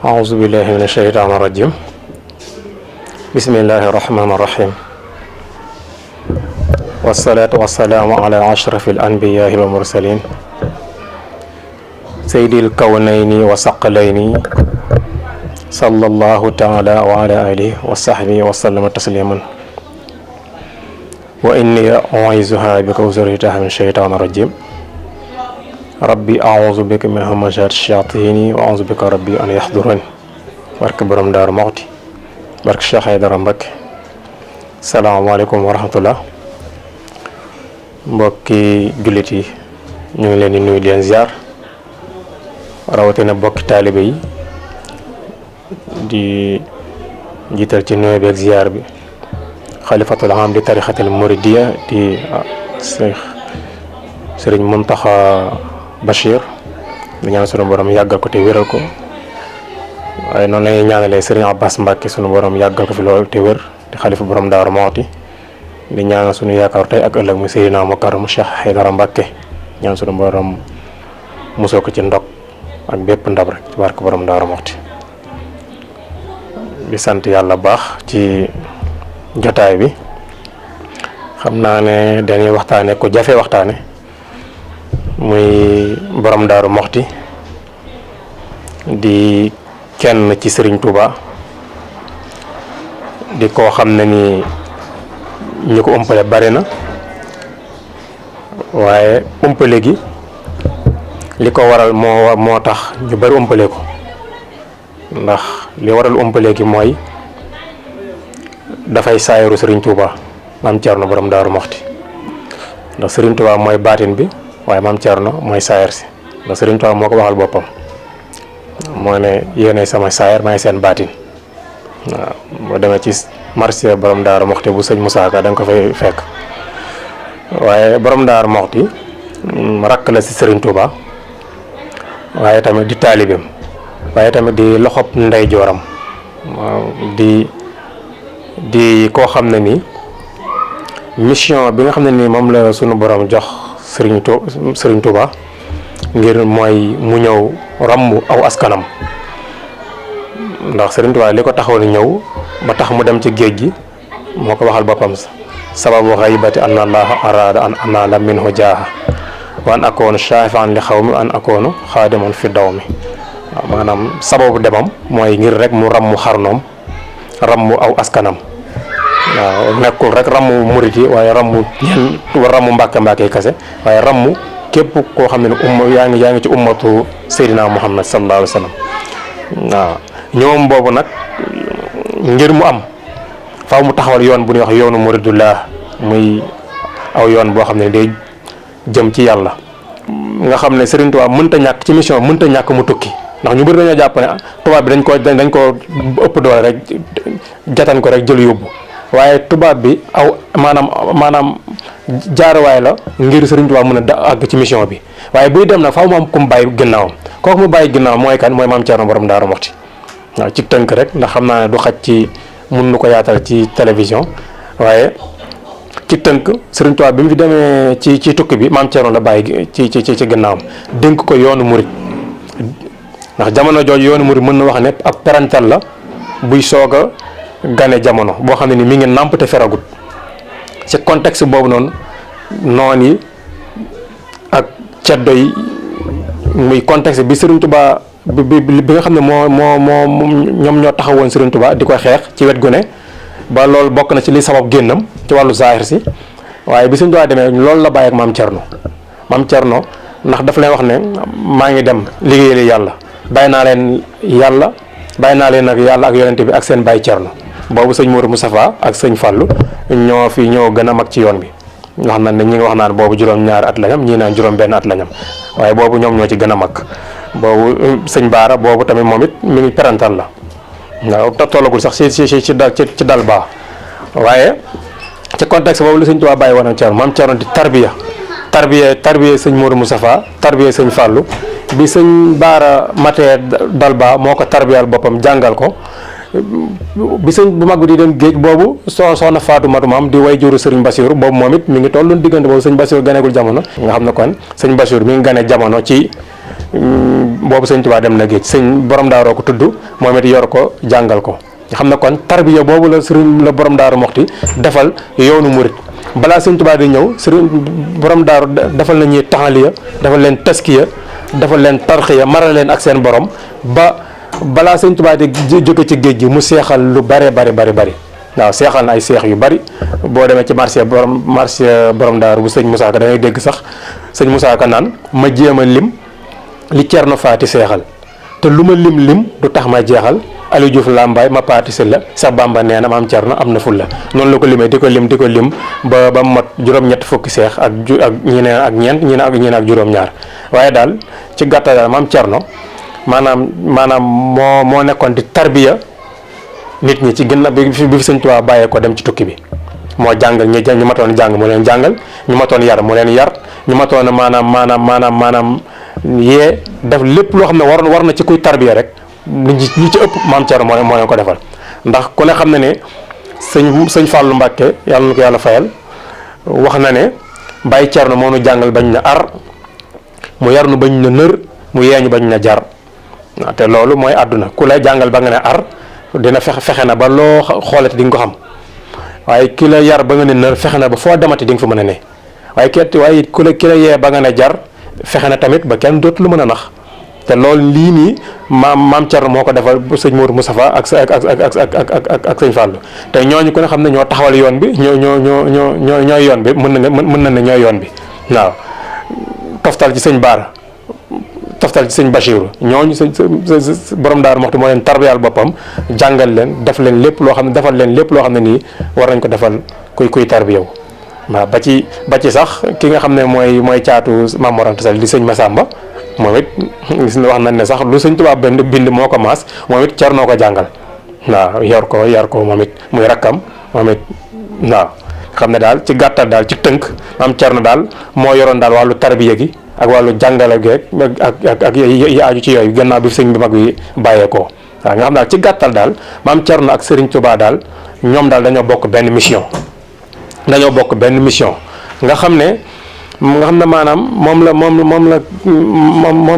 أعوذ بالله من الشيطان الرجيم بسم الله الرحمن الرحيم والصلاة والسلام على أشرف الأنبياء والمرسلين سيد الكونين وثقلين صلى الله تعالى وعلى آله وصحبه وسلم تسليما وإني أعيذها بك وذريتها من الشيطان الرجيم rabbi a'udhu bika min hamazati shayatin wa a'udhu bika rabbi an yahdurun barke borom Daaru Muxti barke Cheikh Aydara Mbacké. salaamaaleykum wa rahmatullah mbokki jullit yi ñu ngi leen di nuyu di leen ziar rawatina mbokki taalibe yi di jiital ci nuyu beeg ziar bi xalifatul aam di tarixatul muridiyya di Sëriñ Muntaxa Bachir di ñaan sunu borom yàggal ko te wéral ko waaye noonu la ñuy ñaanalee Serigne Abbas Mbacké sunu borom yàggal ko fi loolu te wér di xalifa borom Daaru Muxti di ñaanal sunu yaakaar tey ak ëllëg mu Seydina Mukarram Cheikh Aydara Mbacké ñaan sunu borom musoo ko ci ndog ak bépp ndab rek ci barke borom Daaru Muxti di sant yàlla baax ci jotaay bi xam naa ne dañuy waxtaane ko jafe waxtaane muy borom Daaru Muxti di kenn ci Serigne Touba di koo xam ne ni ñu ko umpale bari na waaye umpale gi li ko waral moo tax ñu bari umpale ko ndax li waral umpale gi mooy dafay saayaru Serigne Touba Maam Cerno borom Daaru Muxti ndax Serigne Touba mooy baatin bi waaye Maam Cerno mooy saayar si ndax Serigne Touba moo ko waxal boppam moo ne yéenay sama saayar maay seen baatin waaw boo demee ci marché borom Daaru Muxti bu sëñ Moussa Ka da nga ko fay fekk waaye borom Daaru Muxti rakk la si Serigne Touba waaye tamit di taalibeem waaye tamit di loxob ndey jooram waaw di koo xam ne ni mission bi nga xam ne ni moom la sunu borom jox Serigne Touba ngir mooy mu ñëw ràmm aw askanam ndax Serigne Touba li ko taxoon ñëw ba tax mu dem ci géej gi moo ko waxal boppam sababu xaybati an allaha arada an anala minhu jaaha wa an akoonu shafaan li xawmi an akoonu xaadiman fi daw mi waaw maanaam sababu demam mooy ngir rek mu ràmm xarnoom ràmm aw askanam waaw nekkul rek ràmm murit yi waaye ràmm mbàkke kase waaye ràmm képp koo xam ne yaa ngi ci ummatu Seydina Muhammad sallallahu alayhi wa sallam waaw ñoom boobu nag ngir mu am faaw mu taxawal yoon bu ñuy wax yoonu muridullah muy aw yoon boo xam ne day jëm ci yàlla nga xam ne Serigne Touba mënta ñàkk ci mission mënta ñàkk mu tukki ndax ñu bëri dañoo jàpp ne tubaab bi dañ ko ëpp doole rek jatan ko rek jël yóbbu waaye tubaab bi aw maanaam jaarawaay la ngir Serigne Touba mën a àgg ci mission bi waaye buy dem nag faaw mu am ku mu bàyyi ginnaawam kooku mu bàyyi ginnaawam mooy kan mooy Maam Cerno borom Daaru Muxti waaw ci tënk rek ndax xam naa ne du xaj ci mun nu ko yaatal ci télévision waaye ci tënk Serigne Touba bi mu fi demee ci tukki bi Maam Cerno la bàyyi ci ginnaawam dénk ko yoonu murit ndax jamono jooju yoonu murit mën na wax ne ab parental la buy soog a gane jamono boo xam ne ni mi ngi nàmp te feragut ci contexte boobu noon yi ak ceddo yi muy contexte bi Serigne Touba bi nga xam ne moo ñoom ñoo taxawoon Serigne Touba di ko xeex ci wet gu ne ba loolu bokk na ci li sabab génnam ci wàllu zahir si waaye bi Serigne Touba demee loolu la bàyyi ak Maam Cerno ndax daf leen wax ne maa ngi dem liggéeyal yàlla bàyyi naa leen ak yàlla ak yonente bi ak seen bàyyi Cerno boobu sëñ Mourou Moustapha ak sëñ Fallou ñoo gën a mag ci yoon bi nga xam ne ñi nga wax naan boobu juróom-ñaari at la ñam ñii naan juróom-benn at la ñam waaye boobu ñoom ñoo ci gën a mag boobu sëñ Baara boobu tamit moom it mi ngi parental la waaw tollagul sax ci dal baa waaye ci contexte boobu la sëñ Tuubaa bàyyi woon ak Cerno Maam Cerno di tarbiya sëñ Mourou Moustapha tarbiya sëñ Fallou bi sëñ Baara matee dal baa moo ko tarbiyal boppam jàngal ko bi sëñ bu mag bi di dem géej boobu soxna Faatu Matu Maam di way juru sëriñ Basiru boobu moom it mi ngi tolloon diggante boobu sëñ Basiru ganeegul jamono nga xam ne kon sëñ Basiru mi ngi gane jamono ci boobu sëñ Tuubaa dem na géej sëñ borom daaroo ko tudd moom it yor ko jàngal ko nga xam ne kon tarbiya boobu la sëriñ la borom daaru moxti defal yoonu murit balaa sëñ Tuubaa di ñëw sëriñ borom daaru defal na ñuy taxaliya defal leen taskiya defal leen tarxiya maral leen ak seen borom balaa sëñ Tuubaa di jóge ci géej gi mu seexal lu bari waaw seexal na ay seex yu bari boo demee ci marché borom daaru bu sëñ Moussa Ka da ngay dégg sax sëñ Moussa Ka naan ma jéem a lim li Cerno Faati seexal te lu ma lim du tax ma jeexal Aliou Diouf Lambaay ma paati si la sax Bamba nee na maam Cerno am na ful la noonu la ko limee di ko lim ba mu mat juróom-ñett fukki seex ak ñeneen ak ñeent ñeneen ak juróom-ñaar waaye daal ci gàttal daal maam Cerno maanaam moo nekkoon di tarbiya nit ñi ci gën a bi fi sëñ Tuubaa bàyyee ko dem ci tukki bi moo jàngal ñu matoon jàng mu leen jàngal ñu matoon yar mu leen yar ñu matoon maanaam yee def lépp loo xam ne war na ci kuy tarbiya rek ñi ci ëpp maam Cerno moo leen ko defal ndax ku ne xam ne ne sëñ Fallou Mbàkke yàlla na ko yàlla fayal wax na ne Baye Cerno moo nu jàngal bañ na ar mu yar nu bañ na nër mu yeeñu bañ na jar te loolu mooy àdduna ku lay jàngal ba nga ne ar dina fexe na ba loo xoolati di nga ko xam waaye ki la yar ba nga ne nër fexe na ba foo demati di nga fa mën a ne waaye ki la yee ba nga ne jar fexe na tamit ba kenn dootu lu mën a nax te loolu lii nii maam Cerno moo ko defal sëñ Mourou Moustapha ak sëñ Fallou te ñooñu ko ne xam ne ñoo taxawal yoon bi ñooy yoon bi mën na ne ñooy yoon bi waaw toftal ci sëñ Baara toftal ci sëñ Bachirou ñooñu borom Daaru Muxti moo leen tarbiyal boppam jàngal leen def leen lépp loo xam ne defal leen lépp loo xam ne nii war nañ ko defal kuy tarbiyaw waaw ba ci sax ki nga xam ne mooy caatu Maam Mor Anta Sali di sëñ Massamba moom it gis na wax nañ ne sax lu sëñ Tuubaa bind moo ko maas moom it Cerno ko jàngal waaw yar ko moom it muy rakkam moom it waaw xam ne daal ci gàttal daal ci tënk Maam Cerno daal moo yoroon daal wàllu tarbiya gi ak wàllu jàngale gi ak yi aju ci yooyu gannaaw bi sëñ bi mag bi bàyyeekoo waaw nga xam daal ci gàttal daal Maam Cerno ak Serigne Touba daal ñoom daal dañoo bokk benn mission nga xam ne maanaam moom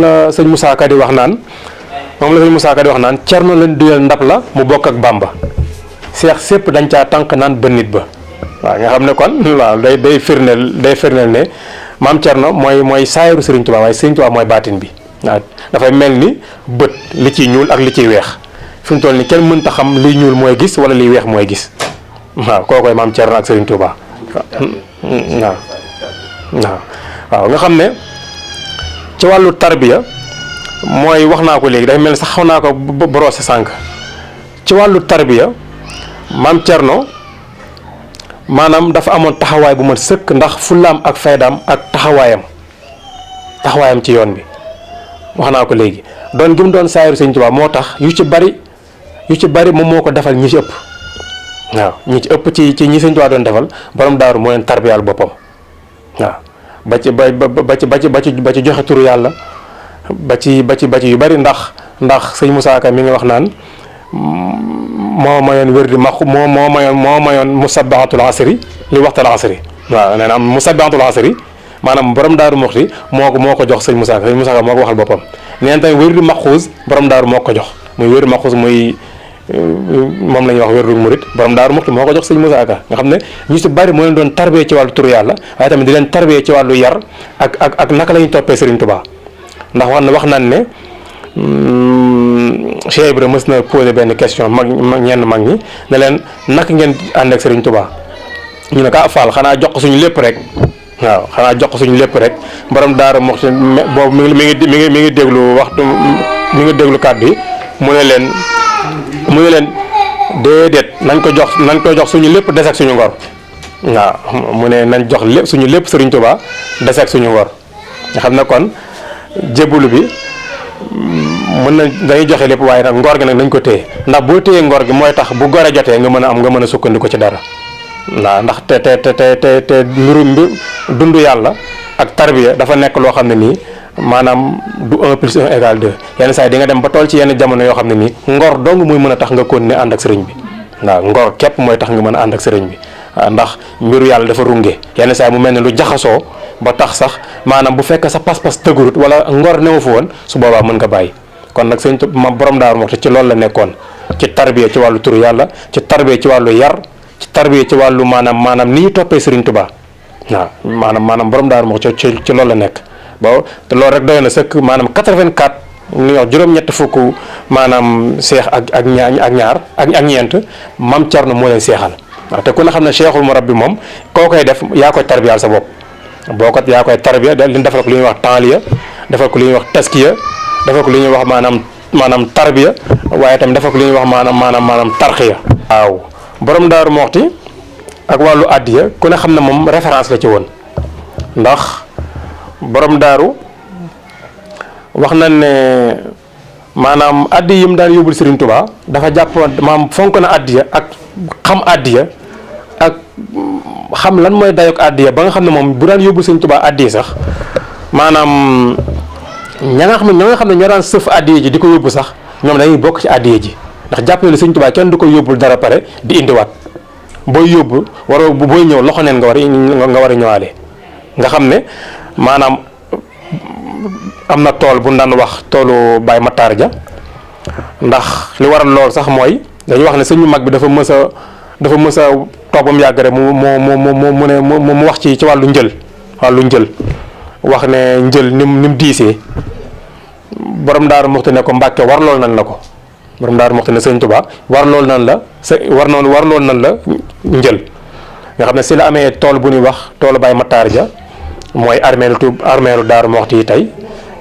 la sëñ Moussa Ka di wax naan Cerno lañ duyal ndab la mu bokk ak Bamba seex sépp dañ caa tànk naan ba nit ba waaw nga xam ne kon waaw day firndeel ne Maam Cerno mooy saayiru Serigne Touba waaye Serigne Touba mooy baatin bi waaw dafay mel ni bët li ciy ñuul ak li ciy weex fi mu toll ni kenn mënta xam liy ñuul mooy gis wala liy weex mooy gis waaw kookoy Maam Cerno ak Serigne Touba waaw nga xam ne ci wàllu tarbiya mooy wax naa ko léegi day mel ni sax xaw naa ko brosser sànq ci wàllu tarbiya Maam Cerno maanaam dafa amoon taxawaay bu mat sëkk ndax fullaam ak faydaam ak taxawaayam ci yoon bi wax naa ko léegi doon gi mu doon saayiru Sëñ Tuubaa moo tax yu ci bari moom moo ko defal ñi ci ëpp waaw ñi ci ëpp ci ñi Sëñ Tuubaa doon defal borom daaru moo leen tarbiyaal boppam waaw ba ci joxe turu yàlla ba ci yu bari ndax sëñ Moussa Ka mi ngi wax naan moo mayoon wér di moo mayoon musabbahatul asri li waxtal asri waaw nee na am musabbahatul asri maanaam borom Daaru Muxti moo ko jox sëñ Moussa Ka moo ko waxal boppam neen tamit wér di maxuus borom daaru moo ko jox muy wér di maxuus muy moom la ñuy wax wér du murit borom Daaru Muxti moo ko jox sëñ Moussa Ka nga xam ne ñu si bari moo leen doon tarbiyee ci wàllu turu yàlla waaye tamit di leen tarbiyee ci wàllu yar ak naka la ñuy toppee Serigne Touba ndax wax naan ne Cheikh Ibrahima mës na posé benn question ñenn mag ñi ne leen naka ngeen ànd ak Serigne Touba ñu ne ko Fall xanaa jox ko suñu lépp rek waaw xanaa jox ko suñu lépp rek borom Daaru Muxti boobu mi ngi déglu waxtu mi ngi déglu kàddu yi mu ne leen déedéet nañ ko jox suñu lépp des ak suñu ngor waaw mu ne nañ jox lépp suñu lépp Serigne Touba des ak suñu ngor nga xam ne kon jébbalu bi mën na dañuy joxe lépp waaye nag ngor gi nag nañ ko téye ndax boo téyee ngor gi mooy tax bu gore jotee nga mën a sukkandiku ci dara waaw ndax te mbiru dund yàlla ak tarbiya dafa nekk loo xam ne nii maanaam du 1 + 1 = 2 yenn saa yi di nga dem ba tool ci yenn jamono yoo xam ne nii ngor dong muy mën a tax nga continuer ànd ak sëriñ bi waaw ngor képp mooy tax nga mën a ànd ak sëriñ bi waaw ndax mbiru yàlla dafa runge yenn saa yi mu mel ne lu jaxasoo ba tax sax maanaam bu fekkee sa pas-pas dëgërut wala ngor newu fa woon su boobaa mën nga bàyyi. kon nag sëñ ma borom Daaru Muxti ci loolu la nekkoon ci tarbiya ci wàllu turu yàlla ci tarbiya ci wàllu yar ci tarbiya ci wàllu maanaam ni ñu toppee Serigne Touba waaw maanaam borom Daaru Muxti ci loolu la nekk. ba te loolu rek doy na sëkk maanaam 84 ñu wax juróom-ñett fukk maanaam seex ak ñaar ak ñeent Maam Cerno moo leen seexal waaw te ku ne xam ne Cheikhul Murabbi moom koo koy def yaa koy tarbiyaal sa bopp yaa koy tarbiya li defal ko li ñuy wax taaliya defal ko li ñuy wax taskiya defal ko li ñuy wax maanaam tarbiya waaye tam defal ko li ñuy wax maanaam tarxiya. waaw borom Daaru Muxti ak wàllu addiya ku ne xam ne moom référence la ci woon ndax borom daaru wax nañ ne maanaam addi yi mu daan yóbbul Serigne Touba dafa jàpp maam fonk na addiya ak xam addiya ak xam lan mooy dayoog addiya ba nga xam ne moom bu daan yóbbul Serigne Touba addiya sax maanaam ña nga xam ne ñoo daan sëf addiya ji di ko yóbbu sax ñoom dañuy bokk ci addiya ji ndax jàpp na ne Serigne Touba kenn du ko yóbbul dara pare di indiwaat booy yóbbu booy ñëw loxo neen nga war a ñëwaale nga xam ne maanaam am na tool bu daan wax toolu Baye Matar Dia ndax li waral lool sax mooy dañuy wax ne sëñ mag bi dafa mës a toog ba mu yàgg rek mu wax ci wàllu njël wax ne njël ni mu diisee borom Daaru Muxti ne ko Mbàkke war lool nan la ko borom Daaru Muxti ne sëñ Tuubaa war lool nan la njël nga xam ne si la amee tool bu ñuy wax toolu Baye Matar Dia mooy armeelu Daaru Muxti yi tey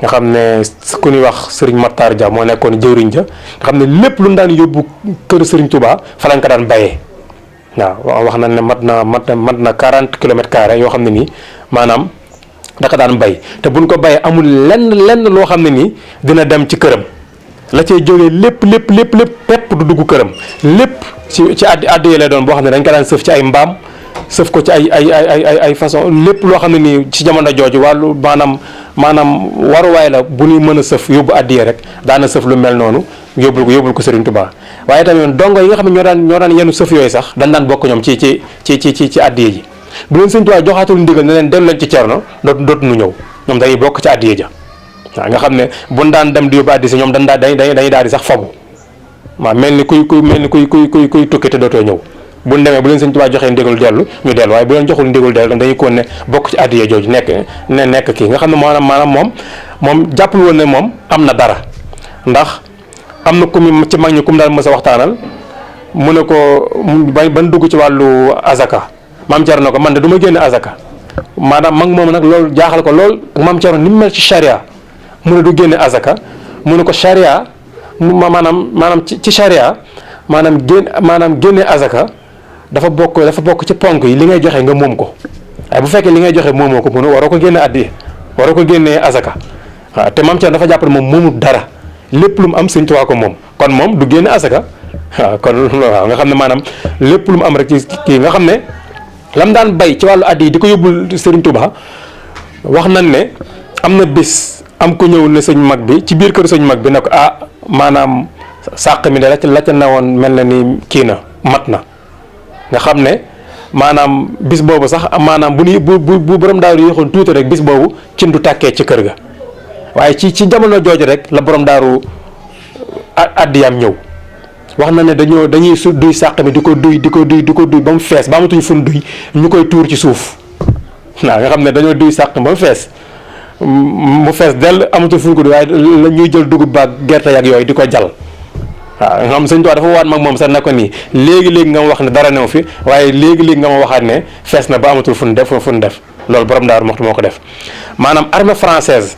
nga xam ne ku ñuy wax Serigne Matar Dia moo nekkoon jëwriñ ja nga xam ne lépp lu ñu daan yóbbu kër Serigne Touba fa lañ ko daan bayee waaw wax nañ ne mat na 40 kilomètres carrés yoo xam ne nii maanaam da ko daan bay te buñ ko bayee amul lenn loo xam ne nii dina dem ci këram la cay jógee lépp pepp du dugg këram lépp ci addi yi lay doon boo xam ne dañ ko daan sëf ci ay mbaam sëf ko ci ay façon lépp loo xam ne nii ci jamono jooju wàllu maanaam waruwaay la bu ñuy mën a sëf yóbbu addiye rek daana sëf lu mel noonu yóbbul ko Serigne Touba waaye tamit dongo yi nga xam ne ñoo daan yenu sëf yooyu sax dañ daan bokk ñoom ci addiye ji bu leen Serigne Touba joxaatul ndigal ne leen dellu leen ci Cerno dootu nu ñëw ñoom dañuy bokk ci addiye ja waaw nga xam ne buñ daan dem di yóbbu addiye si ñoom dañuy daal di sax fabu waaw mel ni kuy tukki te dootoo ñëw bu ñu demee bu leen Sëñ Tuubaa joxee ndigal dellu ñu dellu waaye bu leen joxul ndigal dellu dañuy ko ne bokk ci addiya jooju nekk kii nga xam ne maanaam moom jàppul woon ne moom am na dara ndax am na ku mu ci mag ñi ku mu daal mës a waxtaanal mu ne ko ban dugg ci wàllu azaka Maam Cerno na ko man de du ma génne azaka maanaam mag moom nag loolu jaaxal ko lool Maam Cerno ni mu mel ci charia mu ne du génne azaka mu ne ko charia maanaam ci charia maanaam génne azaka dafa bokk ci ponk yi li ngay joxe nga moom ko waaye bu fekkee li ngay joxe moomoo ko mënu waroo ko génne addiya waroo ko génnee azaka waaw te Maam Cerno dafa jàpp ne moom moomul dara lépp lu mu am Sëñ Tuubaa ko moom kon moom du génne azaka waaw kon waaw nga xam ne maanaam lépp lu mu am rek ci kii nga xam ne lam daan bay ci wàllu addiya di ko yóbbul Sëriñ Tuubaa wax nañ ne am na bés am ko ñëw ne sëñ mag bi ci biir kër sëñ mag bi ne ko maanaam sàq mi de la ca newoon mel na ni kii na mat na nga xam ne maanaam bis boobu sax maanaam bu borom daaru yéexoon tuuti rek bis boobu cin du tàkkee ci kër ga waaye ci jamono jooju rek la borom daaru addiyaam ñëw wax na ne dañuy duy sàq mi di ko duy ba mu fees ba amatuñu fun duy ñu koy tuur ci suuf waaw nga xam ne dañoo duy sàq ba mu fees dell amatuñu fun ko duy waaye la ñuy jël dugub baag gerte yak yooyu di ko jal waaw nga xam Sëñ Tuubaa dafa waat mag moom sax ne ko nii léegi nga ma wax ne dara new fi waaye léegi nga ma waxaat ne fees na ba amatul fu ñu def loolu borom Daaru Muxti moo ko def maanaam armée française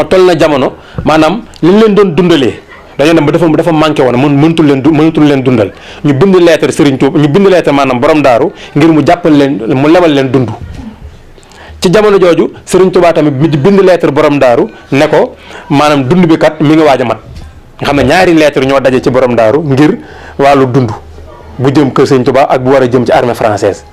toll na jamono maanaam li ñu leen doon dundalee dañoo dem ba dafa manqué woon mënutul leen dundal ñu bind lettre Serigne Touba ñu bind lettre maanaam borom daaru ngir mu jàppal leen mu lebal leen dund ci jamono jooju Serigne Touba tamit bind lettre borom daaru ne ko maanaam dund bi kat mi ngi waaj a mat nga xam ne ñaari lettre ñoo daje ci borom daaru ngir wàllu dund bu jëm kër Sëñ Tuubaa ak bu war a jëm ci armée française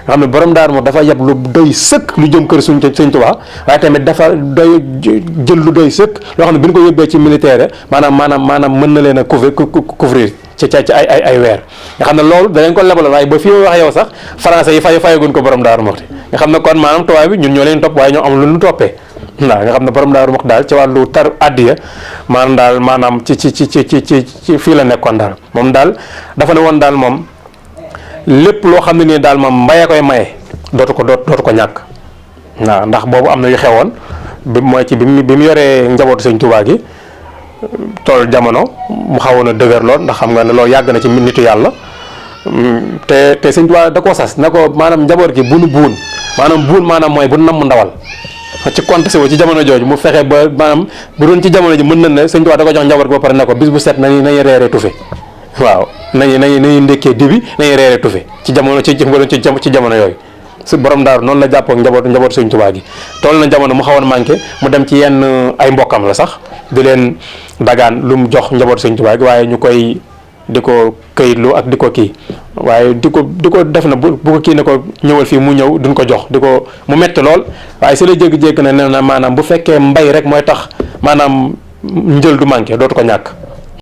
nga xam ne borom daaru moom dafa yeb lu doy sëkk lu jëm kër Sëñ Tuubaa waaye tamit dafa doy jël lu doy sëkk loo xam ne bi ñu ko yóbbee ci militaire maanaam mën na leen a couvrir ci ay weer nga xam ne loolu danañ ko lebal waaye ba fii wax yow sax français yi fayaguñ ko borom daaru Muxti nga xam ne kon maanaam tubaab bi ñun ñoo leen topp waaye ñoo am lu ñu toppee waaw nga xam ne borom Daaru Muxti daal ci wàllu tar addiya maanaam ci fii la nekkoon daal moom daal dafa ne woon daal moom lépp loo xam ne nii daal moom mbayee koy maye dootu ko ñàkk waaw ndax boobu am na yu xewoon mooy ci bi mu yoree njabootu Sëñ Tuubaa gi tool jamono mu xawoon a dëgër lool ndax xam nga ne loolu yàgg na ci nitu yàlla te Sëñ Tuubaa da koo sas ne ko maanaam njaboot gi buun maanaam mooy bu namm ndawal ci contexte ci jamono jooju mu fexe ba maanaam bu doon ci jamono ji mën nañ ne Sëñ Tuubaa da ko jox njaboot gi ba pare ne ko bis bu set nañu reeree tufe waaw nañu ndekkee dibi nañu reeree tufe ci jamono ci jamono yooyu su borom daaru noonu la jàppoo njaboot Sëñ Tuubaa gi toll na jamono mu xawoon manqué mu dem ci yenn ay mbokkam la sax di leen dagaan lu mu jox njaboot Sëñ Tuubaa gi waaye ñu koy di ko këyitlu ak di ko kii waaye di ko def na bu ko kii ne ko ñëwal fii mu ñëw duñ ko jox mu metti lool waaye si la jéggi-jégg na nee na maanaam bu fekkee mbay rek mooy tax maanaam njël du manqué dootu ko ñàkk